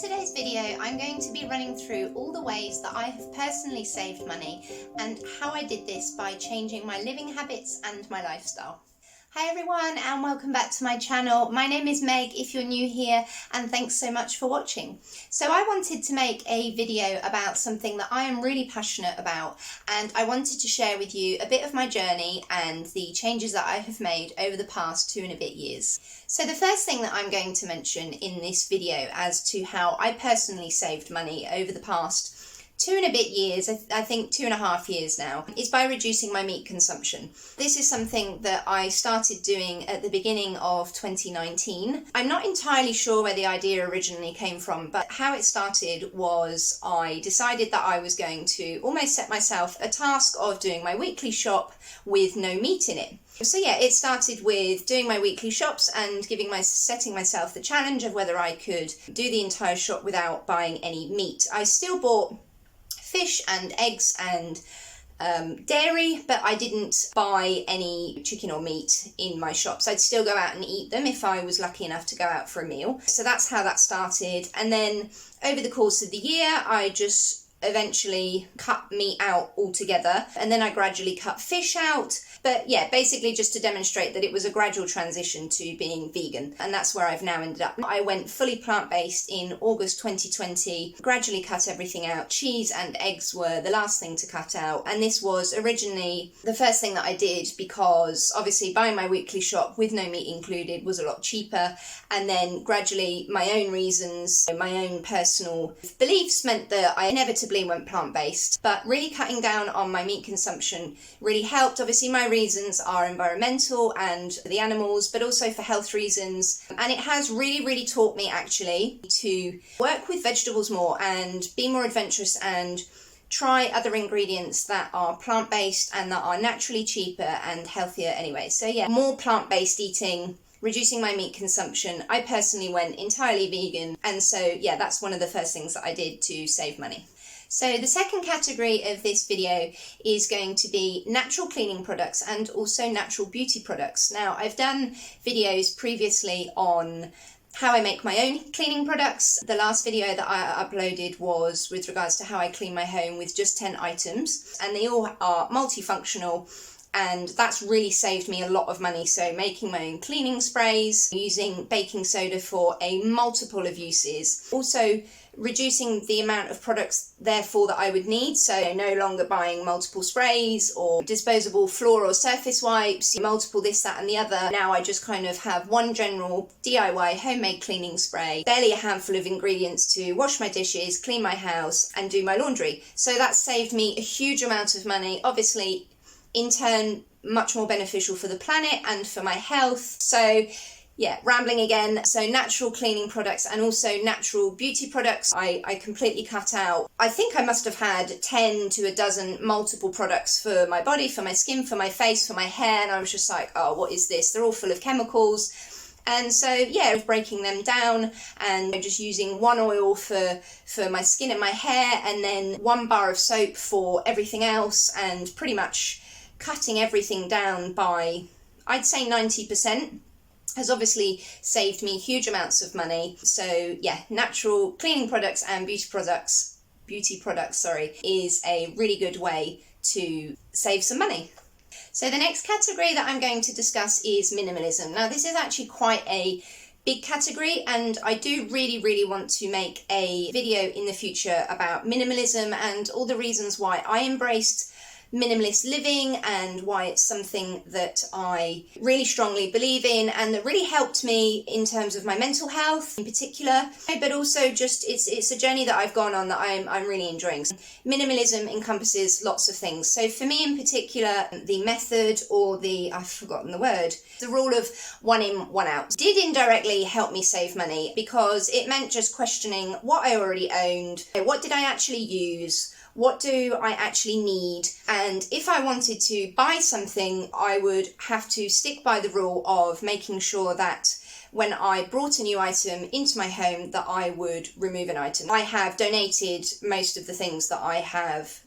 today's video, I'm going to be running through all the ways that I have personally saved money and how I did this by changing my living habits and my lifestyle. Hi everyone and welcome back to my channel. My name is Meg if you're new here, and thanks so much for watching. So I wanted to make a video about something that I am really passionate about, and I wanted to share with you a bit of my journey and the changes that I have made over the past 2 and a bit years. So the first thing that I'm going to mention in this video as to how I personally saved money over the past 2 and a bit years, I think 2.5 years now, is by reducing my meat consumption. This is something that I started doing at the beginning of 2019. I'm not entirely sure where the idea originally came from, but how it started was I decided that I was going to almost set myself a task of doing my weekly shop with no meat in it. So yeah, it started with doing my weekly shops and setting myself the challenge of whether I could do the entire shop without buying any meat. I still bought fish and eggs and dairy, but I didn't buy any chicken or meat in my shops. I'd still go out and eat them if I was lucky enough to go out for a meal. So that's how that started. And then over the course of the year, I just eventually cut meat out altogether, and then I gradually cut fish out. But yeah, basically just to demonstrate that it was a gradual transition to being vegan, and that's where I've now ended up. I went fully plant-based in August 2020, gradually cut everything out. Cheese and eggs were the last thing to cut out, and this was originally the first thing that I did because obviously buying my weekly shop with no meat included was a lot cheaper, and then gradually my own reasons, my own personal beliefs meant that I inevitably went plant-based. But really cutting down on my meat consumption really helped. Obviously my reasons are environmental and the animals, but also for health reasons, and it has really taught me actually to work with vegetables more and be more adventurous and try other ingredients that are plant-based and that are naturally cheaper and healthier anyway. So yeah, more plant-based eating, reducing my meat consumption. I personally went entirely vegan, and so yeah, that's one of the first things that I did to save money. So the second category of this video is going to be natural cleaning products and also natural beauty products. Now, I've done videos previously on how I make my own cleaning products. The last video that I uploaded was with regards to how I clean my home with just 10 items, and they all are multifunctional, and that's really saved me a lot of money. So making my own cleaning sprays, using baking soda for a multiple of uses, also reducing the amount of products therefore that I would need, so no longer buying multiple sprays or disposable floor or surface wipes, multiple this, that and the other. Now I just kind of have one general DIY homemade cleaning spray, barely a handful of ingredients to wash my dishes, clean my house and do my laundry. So that's saved me a huge amount of money, obviously in turn much more beneficial for the planet and for my health. So yeah, rambling again. So natural cleaning products and also natural beauty products, I completely cut out. I think I must have had 10 to a dozen multiple products for my body, for my skin, for my face, for my hair, and I was just like, oh, what is this? They're all full of chemicals. And so yeah, breaking them down and just using one oil for my skin and my hair, and then one bar of soap for everything else, and pretty much cutting everything down by, I'd say 90%. Has obviously saved me huge amounts of money. So yeah, natural cleaning products and beauty products is a really good way to save some money. So the next category that I'm going to discuss is minimalism. Now this is actually quite a big category, and I do really want to make a video in the future about minimalism and all the reasons why I embraced minimalist living and why it's something that I really strongly believe in and that really helped me in terms of my mental health in particular, but also just it's a journey that I've gone on that I'm really enjoying. Minimalism encompasses lots of things. So for me in particular, the method, or I've forgotten the word, the rule of 1 in, 1 out, did indirectly help me save money because it meant just questioning what I already owned, what did I actually use, what do I actually need, and if I wanted to buy something I would have to stick by the rule of making sure that when I brought a new item into my home that I would remove an item. I have donated most of the things that I have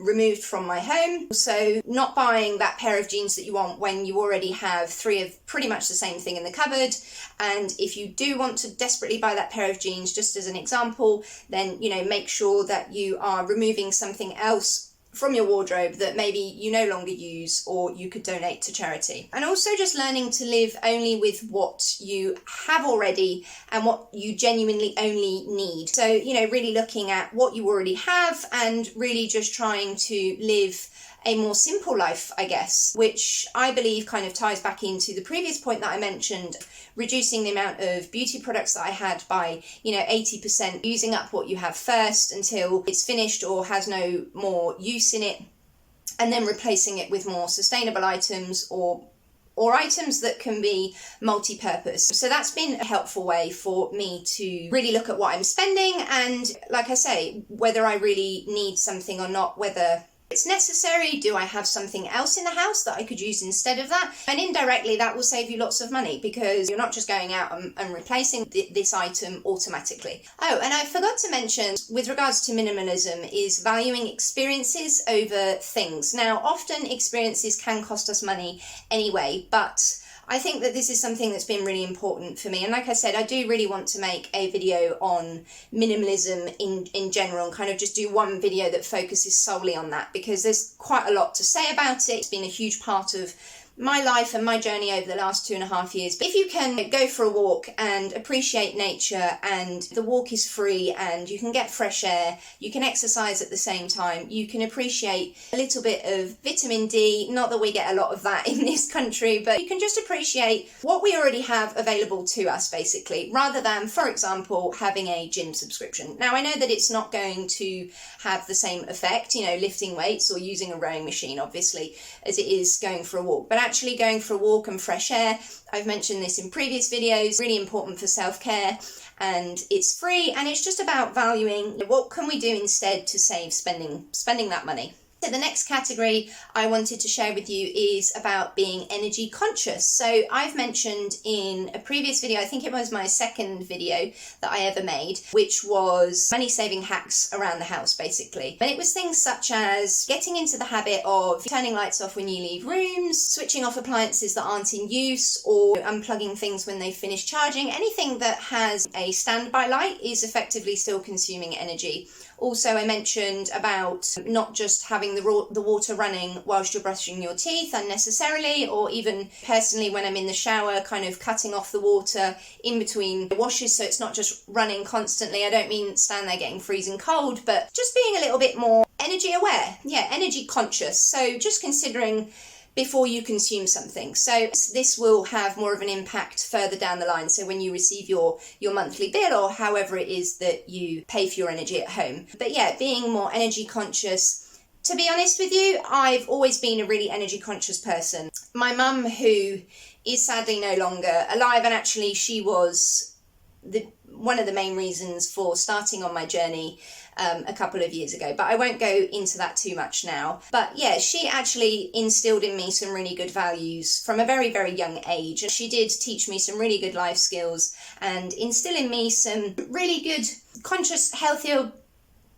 removed from my home. So not buying that pair of jeans that you want when you already have 3 of pretty much the same thing in the cupboard. And if you do want to desperately buy that pair of jeans, just as an example, then, you know, make sure that you are removing something else from your wardrobe that maybe you no longer use or you could donate to charity. And also just learning to live only with what you have already and what you genuinely only need. So, you know, really looking at what you already have and really just trying to live a more simple life, I guess, which I believe kind of ties back into the previous point that I mentioned, reducing the amount of beauty products that I had by, you know, 80%, using up what you have first until it's finished or has no more use in it, and then replacing it with more sustainable items or items that can be multi-purpose. So that's been a helpful way for me to really look at what I'm spending and, like I say, whether I really need something or not, whether it's necessary, do I have something else in the house that I could use instead of that? And indirectly that will save you lots of money because you're not just going out and replacing this item automatically. Oh, and I forgot to mention with regards to minimalism is valuing experiences over things. Now, often experiences can cost us money anyway, but I think that this is something that's been really important for me. And like I said, I do really want to make a video on minimalism in general and kind of just do one video that focuses solely on that because there's quite a lot to say about it. It's been a huge part of my life and my journey over the last 2.5 years. But if you can go for a walk and appreciate nature, and the walk is free and you can get fresh air, you can exercise at the same time, you can appreciate a little bit of vitamin D, not that we get a lot of that in this country, but you can just appreciate what we already have available to us basically, rather than, for example, having a gym subscription. Now, I know that it's not going to have the same effect, you know, lifting weights or using a rowing machine, obviously, as it is going for a walk, but actually going for a walk and fresh air, I've mentioned this in previous videos, really important for self-care, and it's free, and it's just about valuing what can we do instead to save spending that money. So the next category I wanted to share with you is about being energy conscious. So I've mentioned in a previous video, I think it was my second video that I ever made, which was money saving hacks around the house basically. And it was things such as getting into the habit of turning lights off when you leave rooms, switching off appliances that aren't in use, or unplugging things when they've finished charging. Anything that has a standby light is effectively still consuming energy. Also, I mentioned about not just having the water running whilst you're brushing your teeth unnecessarily, or even personally when I'm in the shower, kind of cutting off the water in between the washes so it's not just running constantly. I don't mean stand there getting freezing cold, but just being a little bit more energy aware. Yeah, energy conscious. So just considering before you consume something. So this will have more of an impact further down the line. So when you receive your monthly bill or however it is that you pay for your energy at home. But yeah, being more energy conscious. To be honest with you, I've always been a really energy conscious person. My mum, who is sadly no longer alive, and actually she was one of the main reasons for starting on my journey a couple of years ago, but I won't go into that too much now. But yeah, she actually instilled in me some really good values from a very, very young age. She did teach me some really good life skills and instill in me some really good, conscious, healthier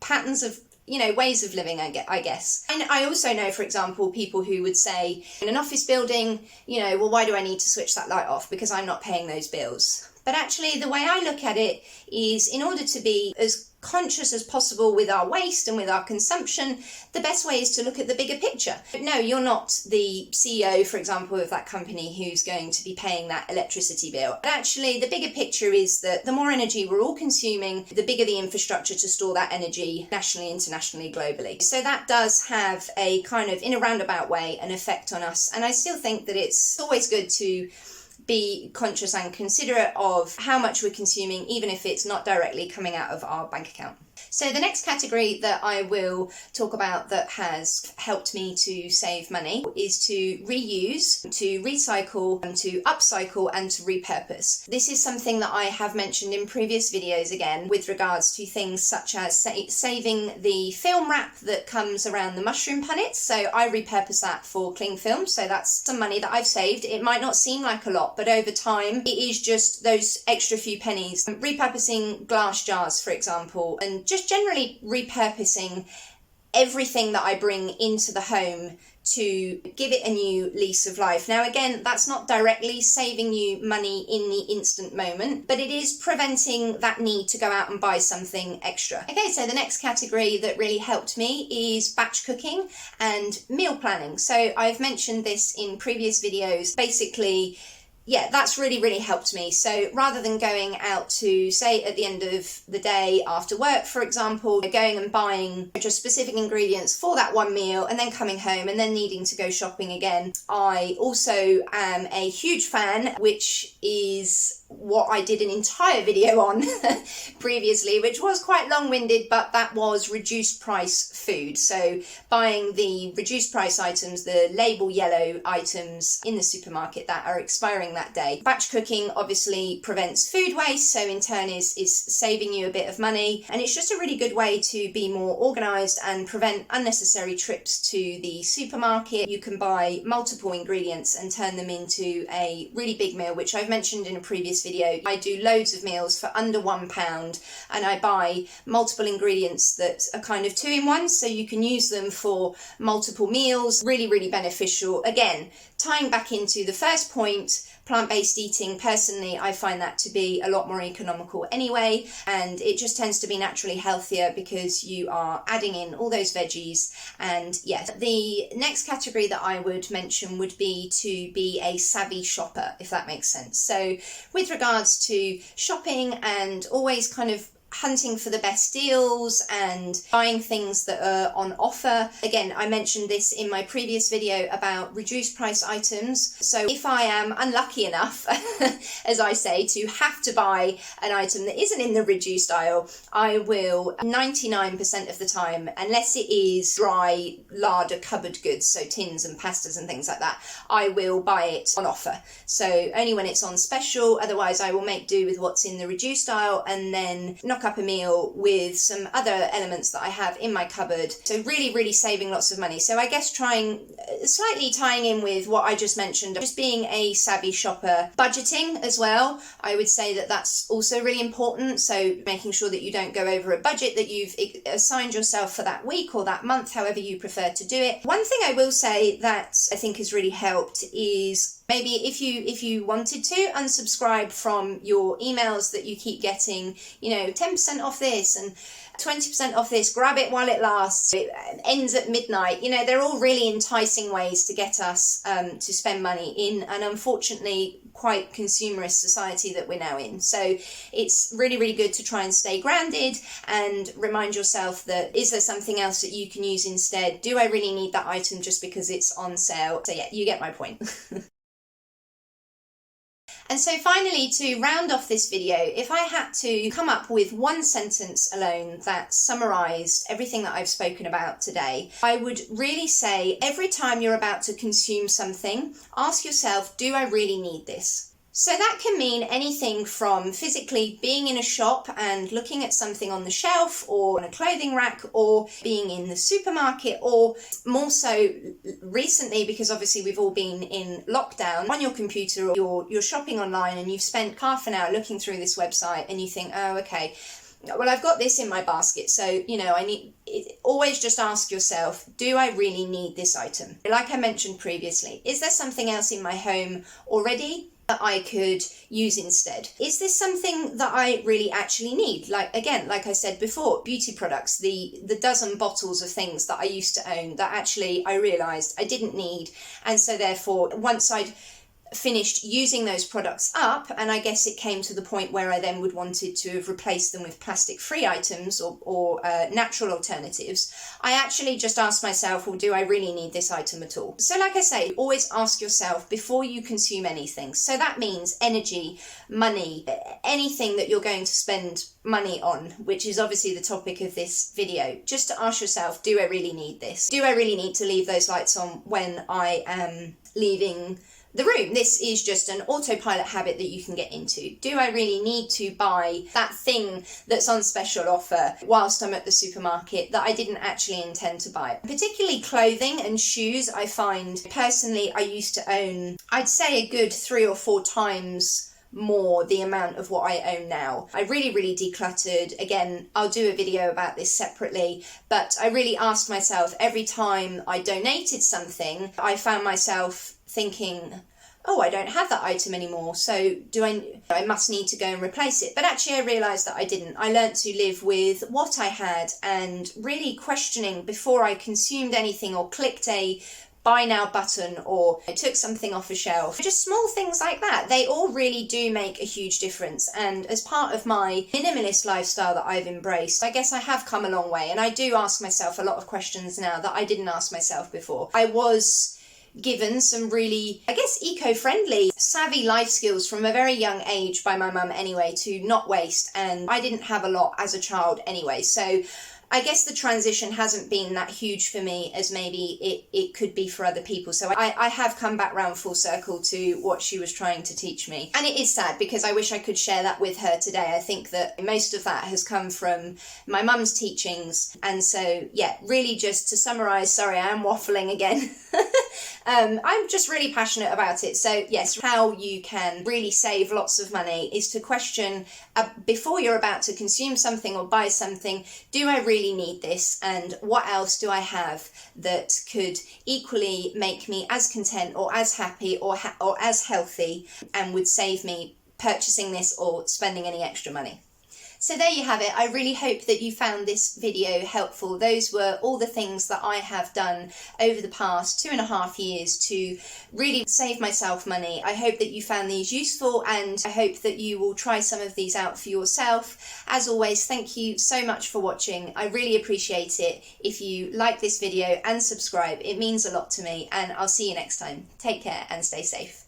patterns of, you know, ways of living, I guess. And I also know, for example, people who would say in an office building, you know, well, why do I need to switch that light off? Because I'm not paying those bills. But actually, the way I look at it is, in order to be as conscious as possible with our waste and with our consumption, the best way is to look at the bigger picture. No, you're not the CEO, for example, of that company who's going to be paying that electricity bill. But actually, the bigger picture is that the more energy we're all consuming, the bigger the infrastructure to store that energy nationally, internationally, globally. So that does have a kind of, in a roundabout way, an effect on us. And I still think that it's always good to be conscious and considerate of how much we're consuming, even if it's not directly coming out of our bank account. So the next category that I will talk about that has helped me to save money is to reuse, to recycle, and to upcycle, and to repurpose. This is something that I have mentioned in previous videos again with regards to things such as saving the film wrap that comes around the mushroom punnets. So I repurpose that for cling film, so that's some money that I've saved. It might not seem like a lot, but over time it is just those extra few pennies. Repurposing glass jars, for example, and just generally repurposing everything that I bring into the home to give it a new lease of life. Now again, that's not directly saving you money in the instant moment, but it is preventing that need to go out and buy something extra. Okay, so the next category that really helped me is batch cooking and meal planning. So I've mentioned this in previous videos. Basically, yeah, that's really helped me. So rather than going out to, say, at the end of the day after work, for example, going and buying just specific ingredients for that one meal and then coming home and then needing to go shopping again, I also am a huge fan, which is what I did an entire video on previously, which was quite long-winded, but that was reduced price food. So buying the reduced price items, the label yellow items in the supermarket that are expiring that day. Batch cooking obviously prevents food waste, so in turn is saving you a bit of money, and it's just a really good way to be more organized and prevent unnecessary trips to the supermarket. You can buy multiple ingredients and turn them into a really big meal, which I've mentioned in a previous video. I do loads of meals for under £1, and I buy multiple ingredients that are kind of 2-in-1, so you can use them for multiple meals. Really beneficial. Again, tying back into the first point, plant-based eating, personally I find that to be a lot more economical anyway, and it just tends to be naturally healthier because you are adding in all those veggies. And yes, the next category that I would mention would be to be a savvy shopper, if that makes sense. So with regards to shopping and always kind of hunting for the best deals and buying things that are on offer. Again, I mentioned this in my previous video about reduced price items. So if I am unlucky enough, as I say, to have to buy an item that isn't in the reduced aisle, I will 99% of the time, unless it is dry larder cupboard goods, so tins and pastas and things like that, I will buy it on offer. So only when it's on special, otherwise I will make do with what's in the reduced aisle and then knock up a meal with some other elements that I have in my cupboard. So really saving lots of money. So I guess slightly tying in with what I just mentioned, just being a savvy shopper. Budgeting as well, I would say that that's also really important. So making sure that you don't go over a budget that you've assigned yourself for that week or that month, however you prefer to do it. One thing I will say that I think has really helped is maybe if you wanted to unsubscribe from your emails that you keep getting, 10% off this and 20% off this, grab it while it lasts, it ends at midnight. They're all really enticing ways to get us to spend money in an unfortunately quite consumerist society that we're now in. So it's really good to try and stay grounded and remind yourself that, is there something else that you can use instead? Do I really need that item just because it's on sale? So yeah, you get my point. And so finally, to round off this video, if I had to come up with one sentence alone that summarised everything that I've spoken about today, I would really say every time you're about to consume something, ask yourself, do I really need this? So that can mean anything from physically being in a shop and looking at something on the shelf or on a clothing rack, or being in the supermarket, or more so recently, because obviously we've all been in lockdown, on your computer, or you're shopping online and you've spent half an hour looking through this website and you think, oh, okay, well, I've got this in my basket, so, always just ask yourself, do I really need this item? Like I mentioned previously, is there something else in my home already that I could use instead? Is this something that I really actually need? Like I said before, beauty products, the dozen bottles of things that I used to own that actually I realised I didn't need. And so therefore, once I'd finished using those products up, and I guess it came to the point where I then would wanted to have replaced them with plastic-free items or natural alternatives, I actually just asked myself, well, do I really need this item at all? So like I say, always ask yourself before you consume anything. So that means energy, money, anything that you're going to spend money on, which is obviously the topic of this video, just to ask yourself, do I really need this? Do I really need to leave those lights on when I am leaving the room? This is just an autopilot habit that you can get into. Do I really need to buy that thing that's on special offer whilst I'm at the supermarket that I didn't actually intend to buy? Particularly clothing and shoes, I find personally I used to own, I'd say a good 3 or 4 times more the amount of what I own now. I really decluttered. Again, I'll do a video about this separately, but I really asked myself every time I donated something, I found myself thinking, oh, I don't have that item anymore, so I must need to go and replace it. But actually I realised that I didn't. I learnt to live with what I had and really questioning before I consumed anything or clicked a buy now button or I took something off a shelf. Just small things like that. They all really do make a huge difference. And as part of my minimalist lifestyle that I've embraced, I guess I have come a long way. And I do ask myself a lot of questions now that I didn't ask myself before. I was given some really, I guess, eco-friendly, savvy life skills from a very young age by my mum anyway, to not waste. And I didn't have a lot as a child anyway. So I guess the transition hasn't been that huge for me as maybe it could be for other people. So I have come back round full circle to what she was trying to teach me. And it is sad because I wish I could share that with her today. I think that most of that has come from my mum's teachings. And so, yeah, really just to summarise, sorry, I am waffling again. I'm just really passionate about it. So yes, how you can really save lots of money is to question before you're about to consume something or buy something, do I really need this, and what else do I have that could equally make me as content or as happy or as healthy and would save me purchasing this or spending any extra money. So there you have it. I really hope that you found this video helpful. Those were all the things that I have done over the past 2.5 years to really save myself money. I hope that you found these useful, and I hope that you will try some of these out for yourself. As always, thank you so much for watching. I really appreciate it if you like this video and subscribe. It means a lot to me, and I'll see you next time. Take care and stay safe.